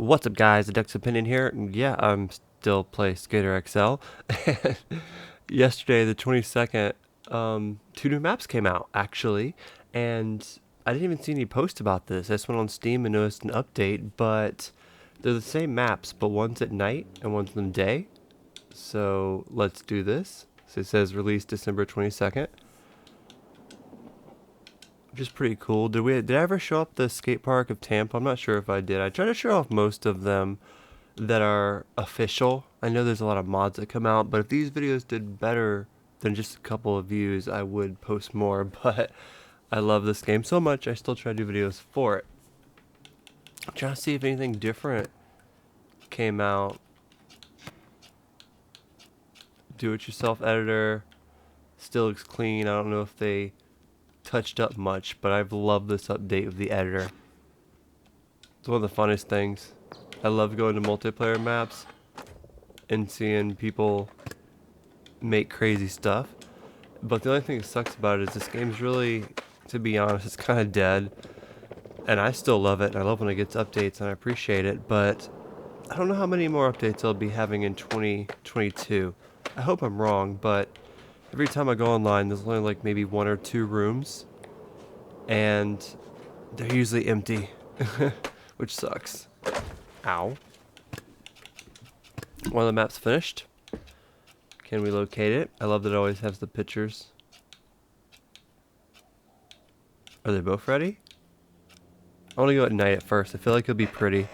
What's up, guys? The Duck's Opinion here. Yeah, I'm still play Skater XL. Yesterday, the 22nd, two new maps came out, actually, and I didn't even see any posts about this. I just went on Steam and noticed an update, but they're the same maps, but one's at night and one's in the day. So let's do this. So it says release December 22nd, which is pretty cool. Did I ever show up the skate park of Tampa? I'm not sure if I did. I try to show off most of them that are official. I know there's a lot of mods that come out, but if these videos did better than just a couple of views, I would post more. But I love this game so much, I still try to do videos for it. I'm trying to see if anything different came out. Do-it-yourself editor still looks clean. I don't know if they touched up much, but I've loved this update of the editor. It's one of the funnest things. I love going to multiplayer maps and seeing people make crazy stuff. But the only thing that sucks about it is this game's really, to be honest, it's kind of dead. And I still love it, and I love when it gets updates, and I appreciate it. But I don't know how many more updates they'll be having in 2022. I hope I'm wrong, but every time I go online, there's only like maybe 1 or 2 rooms. And they're usually empty, which sucks. Ow. One of the maps finished. Can we locate it? I love that it always has the pictures. Are they both ready? I want to go at night at first. I feel like it'll be pretty.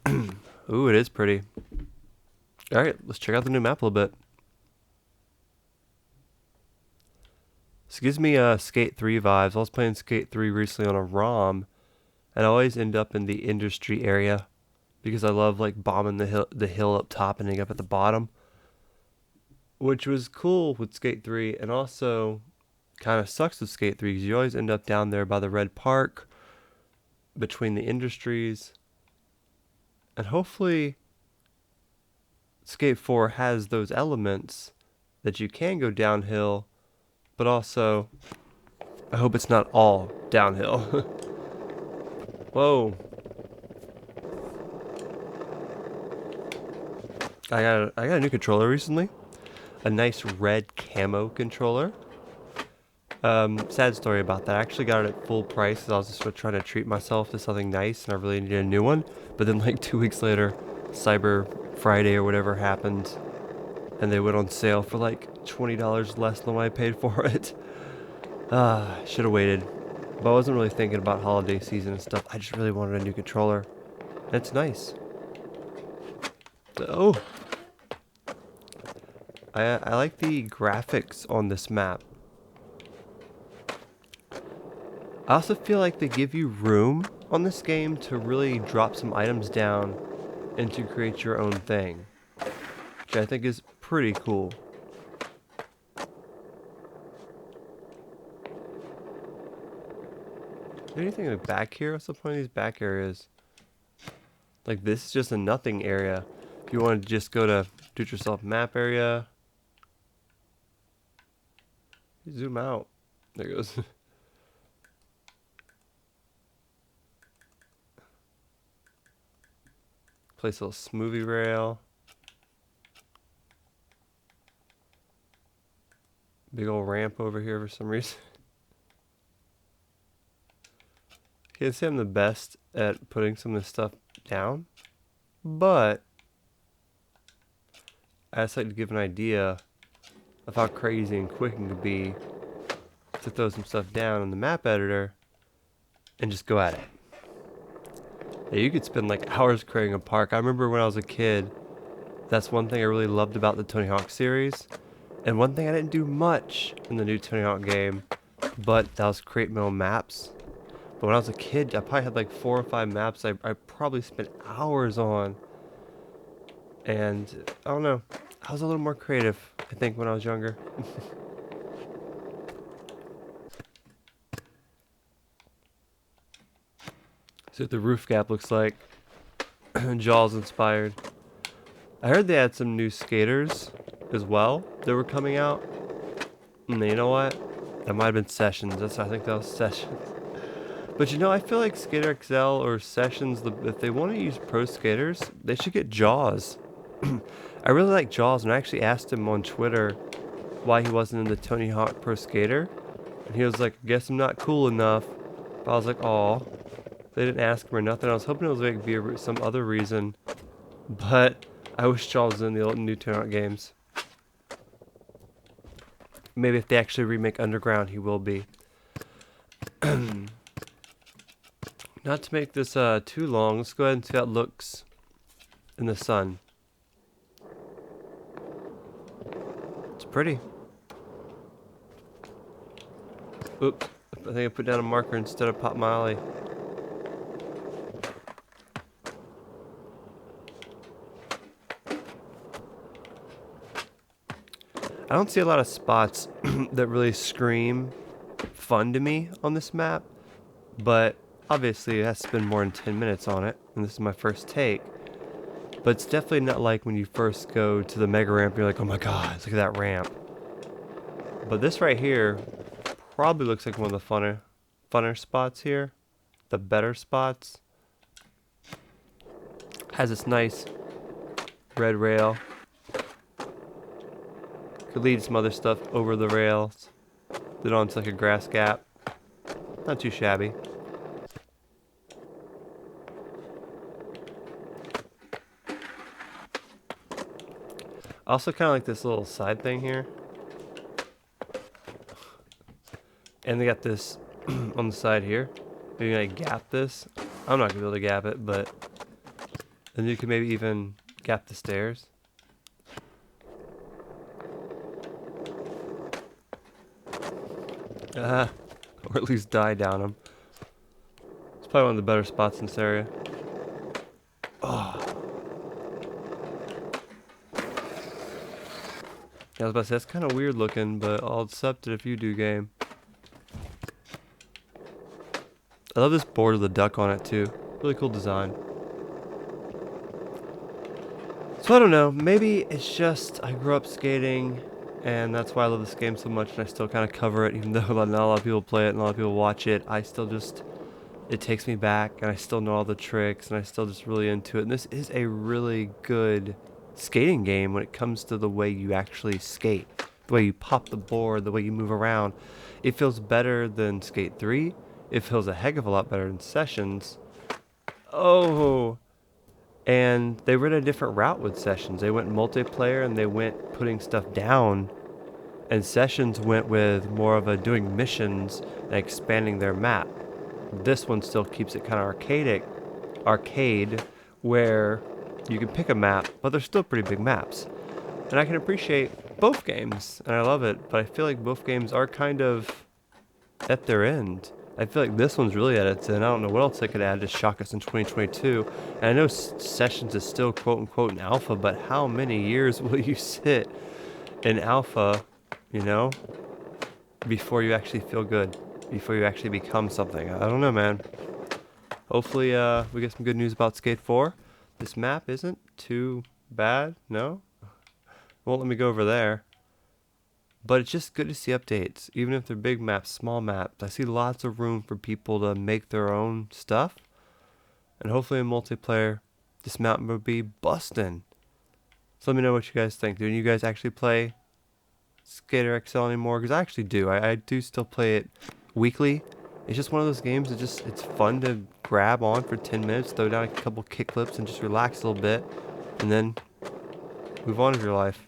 Ooh, it is pretty. Alright, let's check out the new map a little bit. This gives me Skate 3 vibes. I was playing Skate 3 recently on a ROM, and I always end up in the industry area because I love like bombing the hill up top and ending up at the bottom, which was cool with Skate 3, and also kind of sucks with Skate 3 because you always end up down there by the red park between the industries. And hopefully Skate 4 has those elements that you can go downhill, but also I hope it's not all downhill. Whoa. I got a new controller recently. A nice red camo controller. Sad story about that. I actually got it at full price because I was just trying to treat myself to something nice and I really needed a new one. But then like 2 weeks later, Cyber Friday or whatever happened, and they went on sale for like $20 less than what I paid for it. Should have waited. But I wasn't really thinking about holiday season and stuff. I just really wanted a new controller. And it's nice. Oh! I like the graphics on this map. I also feel like they give you room on this game to really drop some items down and to create your own thing, which I think is pretty cool. Is there anything like back here? What's the point of these back areas? Like this is just a nothing area. If you want to just go to do-it-yourself map area, zoom out. There it goes. Place a little smoothie rail. Big old ramp over here for some reason. Can't say I'm the best at putting some of this stuff down, but I just like to give an idea of how crazy and quick it can be to throw some stuff down in the map editor and just go at it. Yeah, you could spend like hours creating a park. I remember when I was a kid, that's one thing I really loved about the Tony Hawk series. And one thing I didn't do much in the new Tony Hawk game, but that was create my own maps. But when I was a kid, I probably had like 4 or 5 maps I probably spent hours on. And I don't know, I was a little more creative, I think, when I was younger. See what the roof gap looks like. Jaws inspired. I heard they had some new skaters as well that were coming out. And you know what? That might have been Sessions. I think that was Sessions. But you know, I feel like Skater XL or Sessions, if they want to use pro skaters, they should get Jaws. I really like Jaws, and I actually asked him on Twitter why he wasn't in the Tony Hawk Pro Skater. And he was like, I guess I'm not cool enough. But I was like, aw. They didn't ask him or nothing. I was hoping it was like be some other reason. But I wish Jaws was in the old new Tony Hawk games. Maybe if they actually remake Underground, he will be. Not to make this too long, let's go ahead and see how it looks in the sun. It's pretty. Oops, I think I put down a marker instead of Pop Molly. I don't see a lot of spots that really scream fun to me on this map, but obviously it has to spend more than 10 minutes on it, and this is my first take. But it's definitely not like when you first go to the mega ramp, you're like, oh my god, look at that ramp. But this right here probably looks like one of the funner spots here. The better spots. Has this nice red rail. Could lead some other stuff over the rails. Then onto like a grass gap. Not too shabby. I also kind of like this little side thing here. And they got this on the side here. Maybe I gap this. I'm not going to be able to gap it, but then you can maybe even gap the stairs. Or at least die down them. It's probably one of the better spots in this area. Oh. Yeah, I was about to say, that's kind of weird looking, but I'll accept it if you do, game. I love this board with the duck on it too. Really cool design. So I don't know, maybe it's just I grew up skating and that's why I love this game so much and I still kind of cover it even though not a lot of people play it and a lot of people watch it. I still just, it takes me back and I still know all the tricks and I still just really into it. And this is a really good skating game when it comes to the way you actually skate. The way you pop the board, the way you move around. It feels better than Skate 3. It feels a heck of a lot better than Sessions. Oh, and they went a different route with Sessions. They went multiplayer and they went putting stuff down. And Sessions went with more of a doing missions and expanding their map. This one still keeps it kind of arcade, where you can pick a map, but they're still pretty big maps. And I can appreciate both games, and I love it, but I feel like both games are kind of at their end. I feel like this one's really at its end. I don't know what else they could add to shock us in 2022. And I know Sessions is still quote-unquote in alpha, but how many years will you sit in alpha, you know, before you actually feel good, before you actually become something? I don't know, man. Hopefully we get some good news about Skate 4. This map isn't too bad, no? Won't let me go over there. But it's just good to see updates, even if they're big maps, small maps. I see lots of room for people to make their own stuff. And hopefully in multiplayer, this map will be bustin'. So let me know what you guys think. Do you guys actually play Skater XL anymore? Because I actually do. I do still play it weekly. It's just one of those games that it's fun to grab on for 10 minutes, throw down a couple kick flips, and just relax a little bit. And then move on with your life.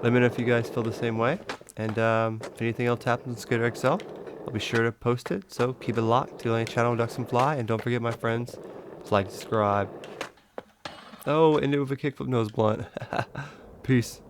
Let me know if you guys feel the same way. And if anything else happens in Skater XL, I'll be sure to post it. So keep it locked to the channel Ducks and Fly. And don't forget, my friends, to like, subscribe. Oh, and it with a kickflip nose blunt. Peace.